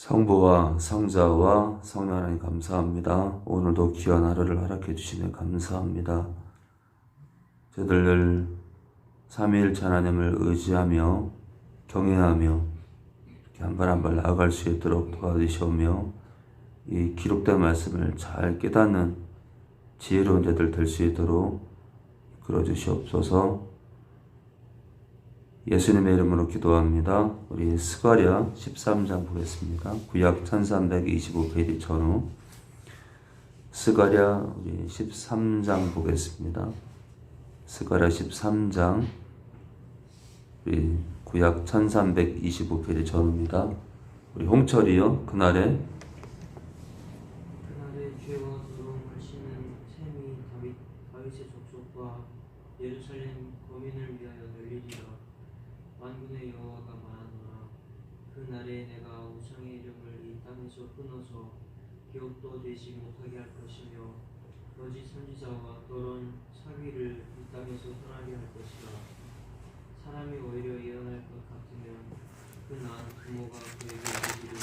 성부와 성자와 성령 하나님 감사합니다. 오늘도 귀한 하루를 허락해 주시네 감사합니다. 저희들 늘 삼위일체 하나님을 의지하며 경외하며 이렇게 한 발 한 발 나아갈 수 있도록 도와주시오며 이 기록된 말씀을 잘 깨닫는 지혜로운 자들 될 수 있도록 이끌어 주시옵소서. 예수님의 이름으로 기도합니다. 우리 스가랴 13장 보겠습니다. 구약 1325페이지 전후 스가랴 우리 13장 보겠습니다. 스가랴 13장 우리 구약 1325페이지 전후입니다. 우리 홍철이요. 그날에 죄와 더러움을 씻는 셈이 다윗의 족속과 예루살렘 거민을 위하여 열리리라. 만군의 여호와가 말하노라. 그날에 내가 우상의 이름을 이 땅에서 끊어서 기억도 되지 못하게 할 것이며 거짓 선지자와 더러운 사귀를 이 땅에서 떠나게 할 것이라. 사람이 오히려 예언할 것 같으면 그 낳은 부모가 그에게 이르기를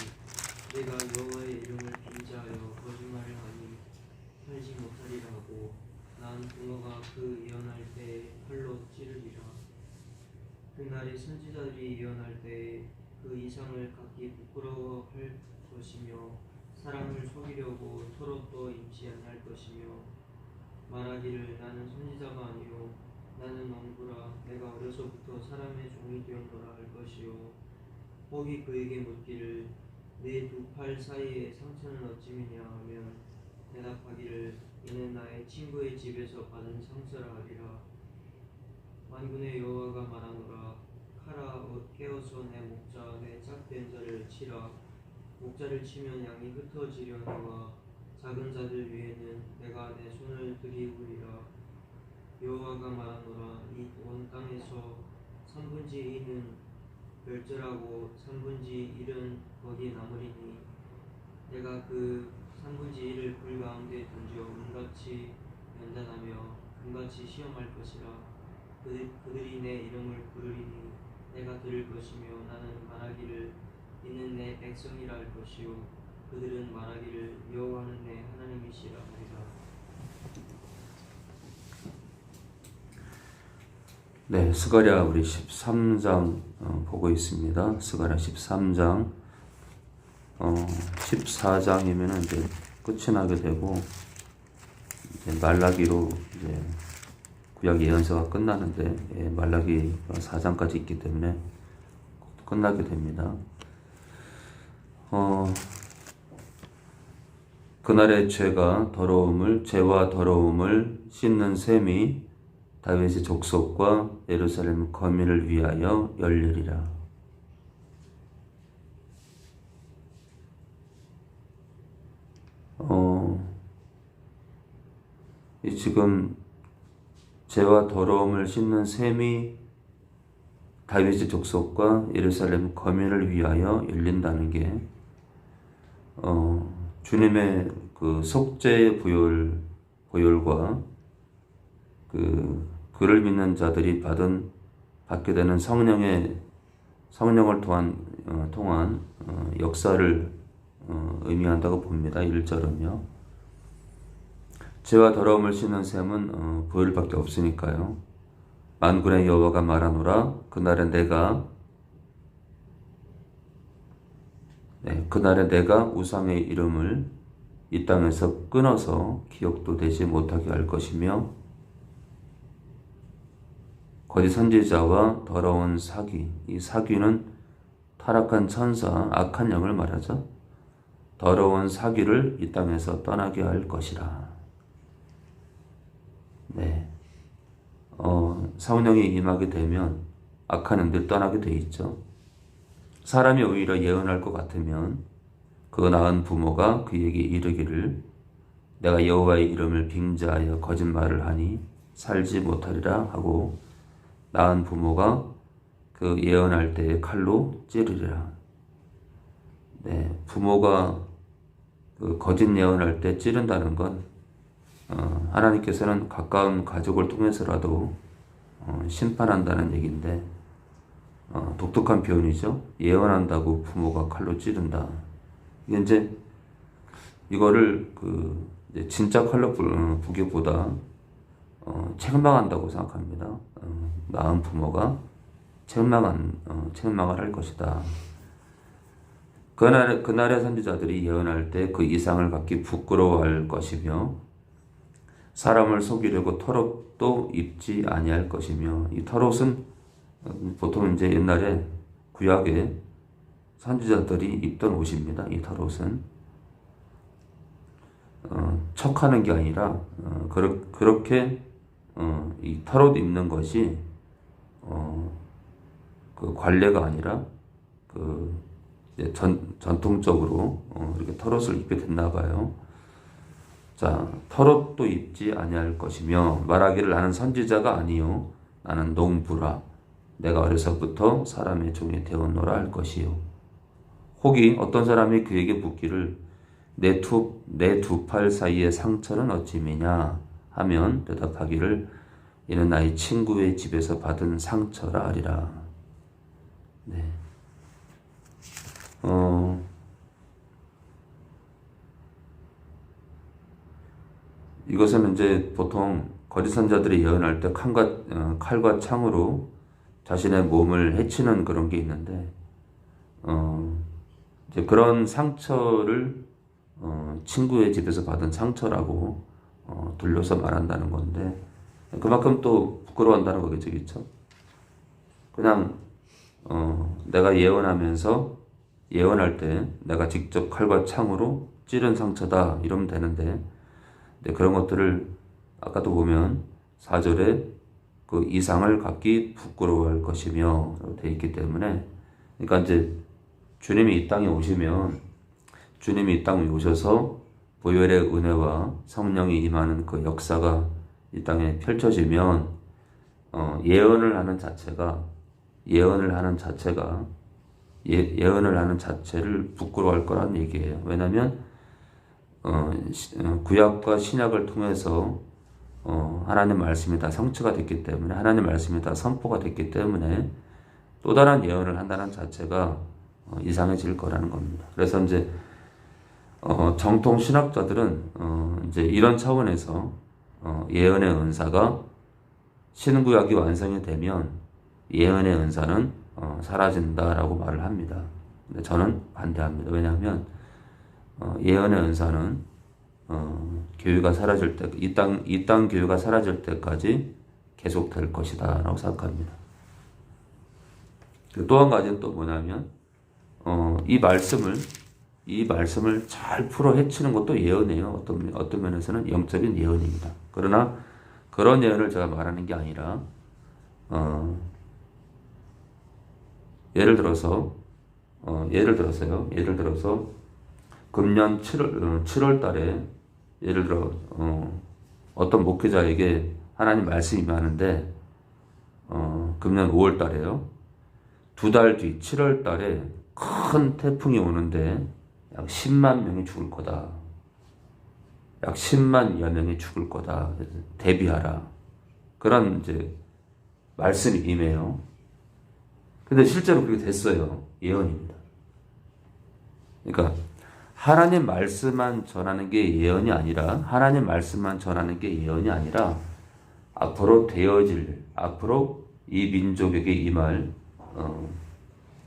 내가 여호와의 이름을 빙자하여 거짓말을 하니 살지 못하리라 하고 낳은 부모가 그 예언할 때에 칼로 찌르리라. 그날에 선지자들이 예언할 때에 그 이상을 갖기 부끄러워할 것이며 사람을 속이려고 토록도 임치 아니할 것이며 말하기를 나는 선지자가 아니요 나는 농부라 내가 어려서부터 사람의 종이 되었노라 할 것이요 혹이 그에게 묻기를 내 두 팔 사이에 상처는 어찌미냐 하면 대답하기를 이는 나의 친구의 집에서 받은 상처라 하리라. 만군의 여호와가 말하노라. 칼아 깨어서 내 목자 내 짝된 자를 치라. 목자를 치면 양이 흩어지려니와 작은 자들 위에는 내가 내 손을 들이우리라. 여호와가 말하노라. 이 온 땅에서 3분의 2는 멸절하고 3분의 1은 거기 남으리니 내가 그 3분의 1을 불 가운데 던져 은같이 연단하며 금같이 시험할 것이라. 그들이 내 이름을 부르리니 내가 들을 것이며 나는 말하기를 이는 내 백성이라 할 것이요 그들은 말하기를 여호와는 내 하나님이시라 하리라. 네, 스가랴 우리 13장 보고 있습니다. 스가랴 13장 14장이면은 이제 끝이 나게 되고 이제 말라기로 이제 구약 예언서가 끝나는데 말라기 4장까지 있기 때문에 끝나게 됩니다. 그날의 죄와 더러움을 씻는 셈이 다윗의 족속과 예루살렘 거민을 위하여 열리리라. 이 지금 죄와 더러움을 씻는 셈이 다윗의 족속과 예루살렘 거민을 위하여 열린다는 게 주님의 그 속죄의 보혈과 그를 믿는 자들이 받게 되는 성령을 통한 역사를 의미한다고 봅니다. 1절은요. 죄와 더러움을 씻는 셈은 보혈밖에 없으니까요. 만군의 여호와가 말하노라. 그날에 내가 우상의 이름을 이 땅에서 끊어서 기억도 되지 못하게 할 것이며 거짓 선지자와 더러운 사귀, 이 사귀는 타락한 천사, 악한 영을 말하죠. 더러운 사귀를 이 땅에서 떠나게 할 것이라. 네, 성령이 임하게 되면 악한 영들이 떠나게 돼 있죠. 사람이 오히려 예언할 것 같으면 그 낳은 부모가 그에게 이르기를 내가 여호와의 이름을 빙자하여 거짓말을 하니 살지 못하리라 하고 낳은 부모가 그 예언할 때에 칼로 찌르리라. 네, 부모가 그 거짓 예언할 때 찌른다는 건 하나님께서는 가까운 가족을 통해서라도 심판한다는 얘기인데 독특한 표현이죠. 예언한다고 부모가 칼로 찌른다. 이게 이제 이거를 그 이제 진짜 칼로 보기보다 책망한다고 생각합니다. 낳은 부모가 책망을 할 것이다. 그날의 선지자들이 예언할 때 그 이상을 갖기 부끄러워할 것이며 사람을 속이려고 털옷도 입지 아니할 것이며, 이 털옷은 보통 이제 옛날에 구약에 선지자들이 입던 옷입니다. 이 털옷은 척하는 게 아니라 그렇게 이 털옷 입는 것이 그 관례가 아니라 그 이제 전통적으로 이렇게 털옷을 입게 됐나 봐요. 자, 털옷도 입지 아니할 것이며 말하기를 나는 선지자가 아니요 나는 농부라 내가 어려서부터 사람의 종이 되었노라 할 것이요. 혹이 어떤 사람이 그에게 묻기를 내 두 팔 사이의 상처는 어찌미냐 하면 대답하기를 이는 나의 친구의 집에서 받은 상처라 하리라. 네. 이것은 이제 보통 거짓 선자들이 예언할 때 칼과 창으로 자신의 몸을 해치는 그런 게 있는데, 이제 그런 상처를 친구의 집에서 받은 상처라고 돌려서 말한다는 건데, 그만큼 또 부끄러워한다는 거겠죠, 그렇죠? 그냥 내가 예언할 때 내가 직접 칼과 창으로 찌른 상처다 이러면 되는데, 그런 것들을 아까도 보면 4절에 그 이상을 갖기 부끄러워할 것이며 되어 있기 때문에, 그러니까 이제 주님이 이 땅에 오셔서 보혈의 은혜와 성령이 임하는 그 역사가 이 땅에 펼쳐지면 예언을 하는 자체를 부끄러워할 거란 얘기예요. 왜냐하면 구약과 신약을 통해서 하나님 말씀이 다 성취가 됐기 때문에, 하나님 말씀이 다 선포가 됐기 때문에 또 다른 예언을 한다는 자체가 이상해질 거라는 겁니다. 그래서 이제 정통 신학자들은 이제 이런 차원에서 예언의 은사가 신구약이 완성이 되면 예언의 은사는 사라진다라고 말을 합니다. 근데 저는 반대합니다. 왜냐하면 예언의 은사는 교회가 사라질 때, 이 땅 교회가 사라질 때까지 계속될 것이다라고 생각합니다. 또 한 가지는 또 뭐냐면 이 말씀을 잘 풀어 헤치는 것도 예언이에요. 어떤 면에서는 영적인 예언입니다. 그러나 그런 예언을 제가 말하는 게 아니라 예를 들어서 금년 7월 달에 예를 들어 어떤 목회자에게 하나님 말씀이 임하는데 금년 5월 달에요. 2달 뒤 7월 달에 큰 태풍이 오는데 약 10만 명이 죽을 거다. 약 10만여 명이 죽을 거다. 대비하라. 그런 이제 말씀이 임해요. 근데 실제로 그렇게 됐어요. 예언입니다. 그러니까 하나님 말씀만 전하는 게 예언이 아니라 앞으로 이 민족에게 임할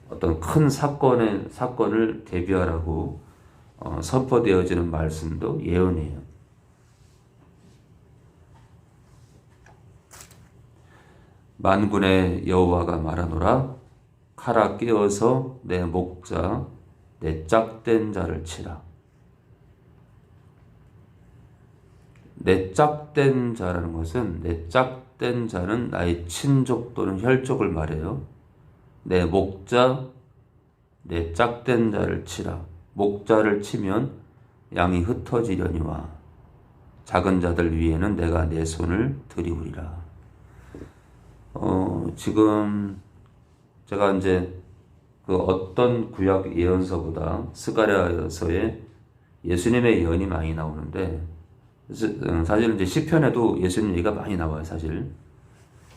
어떤 큰 사건을 대비하라고 선포되어지는 말씀도 예언이에요. 만군의 여호와가 말하노라 칼아 깨어서 내 목자 내 짝된 자를 치라. 내 짝된 자라는 것은, 내 짝된 자는 나의 친족 또는 혈족을 말해요. 내 목자 내 짝된 자를 치라. 목자를 치면 양이 흩어지려니와 작은 자들 위에는 내가 내 손을 들이우리라. 지금 제가 이제 그 어떤 구약 예언서보다 스가랴서에 예수님의 예언이 많이 나오는데, 사실 이제 시편에도 예수님 얘기가 많이 나와요. 사실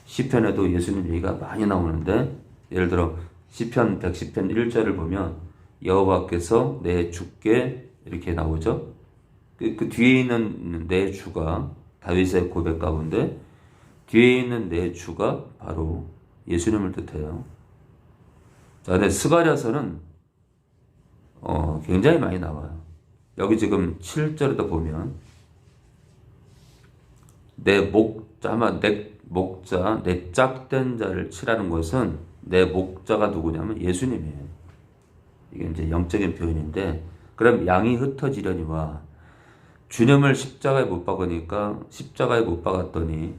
시편에도 예수님 얘기가 많이 나오는데, 예를 들어 시편 110편 1절을 보면 여호와께서 내 주께 이렇게 나오죠. 그 뒤에 있는 내 주가 다윗의 고백 가운데 뒤에 있는 내 주가 바로 예수님을 뜻해요. 자, 근데 스가랴서는 굉장히 많이 나와요. 여기 지금 7절에도 보면 내 목자, 내 짝된 자를 치라는 것은 내 목자가 누구냐면 예수님이에요. 이게 이제 영적인 표현인데, 그럼 양이 흩어지려니와 주님을 십자가에 못 박으니까 십자가에 못 박았더니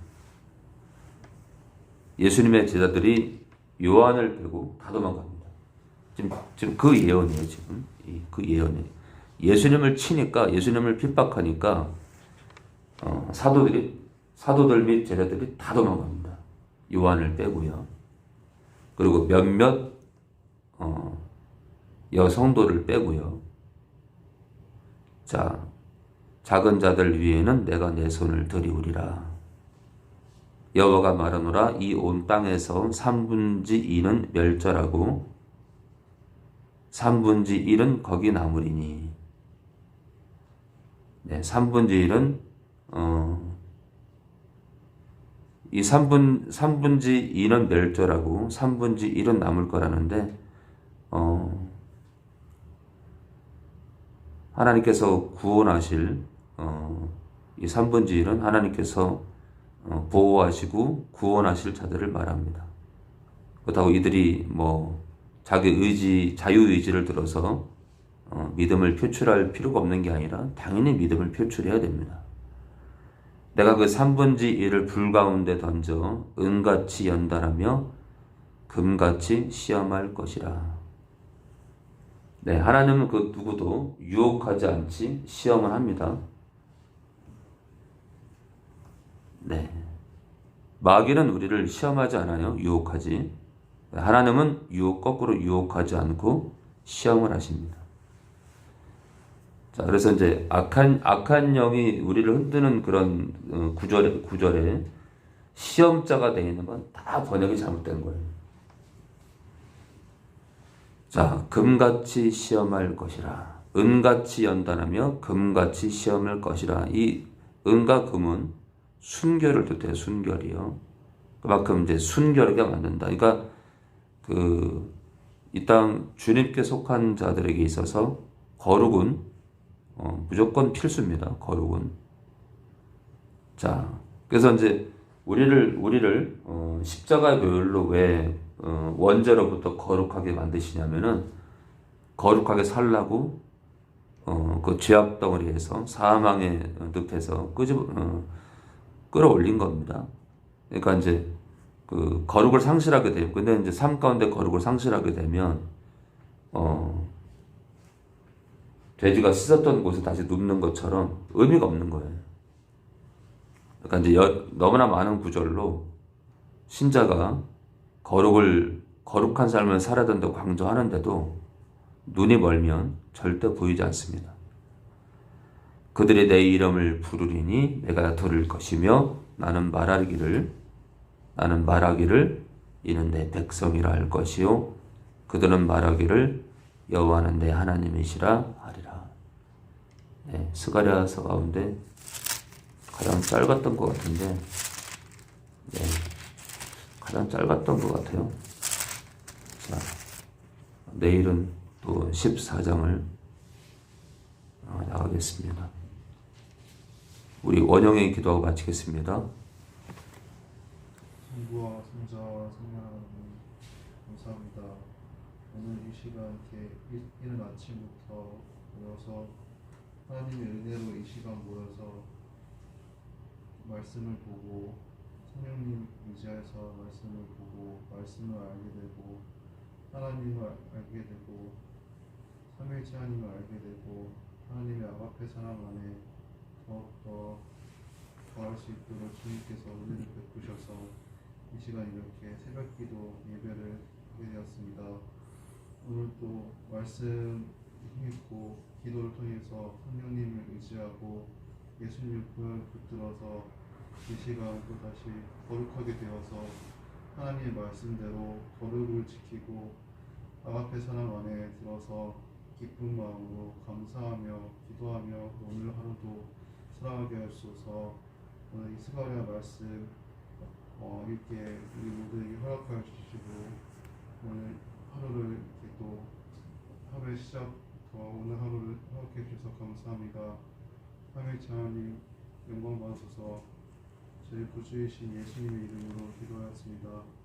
예수님의 제자들이 요한을 빼고 다 도망갑니다. 지금 그 예언이에요. 지금 그 예언이에요. 예수님을 치니까, 예수님을 핍박하니까 사도들 및 제자들이 다 도망갑니다. 요한을 빼고요. 그리고 몇몇 여성도를 빼고요. 자, 작은 자들 위에는 내가 내 손을 들이우리라. 여호와가 말하노라. 이 온 땅에서 3분의 2는 멸절하고 3분의 1은 거기 남으리니. 네, 3분의 1은 이 3분의 2는 멸절하고 3분의 1은 남을 거라는데, 하나님께서 구원하실 이 3분의 1은 하나님께서 보호하시고 구원하실 자들을 말합니다. 그렇다고 이들이 뭐 자기 의지, 자유의지를 들어서 믿음을 표출할 필요가 없는 게 아니라 당연히 믿음을 표출해야 됩니다. 내가 그 3분의 1을 불 가운데 던져 은같이 연단하며 금같이 시험할 것이라. 네, 하나님은 그 누구도 유혹하지 않지 시험을 합니다. 네, 마귀는 우리를 시험하지 않아요. 유혹하지. 하나님은 거꾸로 유혹하지 않고 시험을 하십니다. 자, 그래서 이제 악한 영이 우리를 흔드는 그런 구절에 시험자가 되어 있는 건 다 번역이 잘못된 거예요. 자, 금같이 시험할 것이라. 은같이 연단하며 금같이 시험할 것이라. 이 은과 금은 순결을 뜻해요. 순결이요. 그만큼 이제 순결하게 만든다. 그러니까 이 땅 주님께 속한 자들에게 있어서 거룩은 무조건 필수입니다. 거룩은. 자, 그래서 이제 우리를 십자가의 보혈로 왜 원죄로부터 거룩하게 만드시냐면은 거룩하게 살라고 그 죄악 덩어리에서 사망의 늪에서 끌어올린 겁니다. 그러니까 이제 그 거룩을 상실하게 되고, 근데 이제 삶 가운데 거룩을 상실하게 되면 돼지가 씻었던 곳에 다시 눕는 것처럼 의미가 없는 거예요. 그러니까 이제 너무나 많은 구절로 신자가 거룩한 삶을 살아야 된다고 강조하는데도 눈이 멀면 절대 보이지 않습니다. 그들이 내 이름을 부르리니 내가 들을 것이며 나는 말하기를 이는 내 백성이라 할 것이요 그들은 말하기를 여호와는 내 하나님이시라 하리라. 네, 스가랴서 가운데 가장 짧았던 것 같은데, 네, 가장 짧았던 것 같아요. 자, 내일은 또 14장을 나가겠습니다. 우리 원영의 기도하고 마치겠습니다. 성부와 성자와 성령하나님 감사합니다. 오늘 이 시간 이른 아침부터 모여서 하나님의 은혜로 이 시간 모여서 말씀을 보고 성령님 의지해서 말씀을 보고 말씀을 알게 되고 하나님을 알게 되고 삼일째 하나님을 알게 되고 하나님의 아가페 사랑 안에 더욱더 더할 수 있도록 주님께서 은혜를 베푸셔서 이 시간 이렇게 새벽기도 예배를 하게 되었습니다. 오늘 또 말씀 힘있고 기도를 통해서 성령님을 의지하고 예수님의 구원을 붙들어서 이 시간 또 다시 거룩하게 되어서 하나님의 말씀대로 거룩을 지키고 아가페 사랑 안에 들어서 기쁜 마음으로 감사하며 기도하며 오늘 하루도 살아가게 하소서. 오늘 이스가랴 말씀 읽게 우리 모두에게 허락하여 주시고 오늘 하루를 이렇게 또 하루의 시작부터 오늘 하루를 허락해 주셔서 감사합니다. 삼위일체 하나님 영광 받으소서. 저희 구주이신 예수님의 이름으로 기도하였습니다.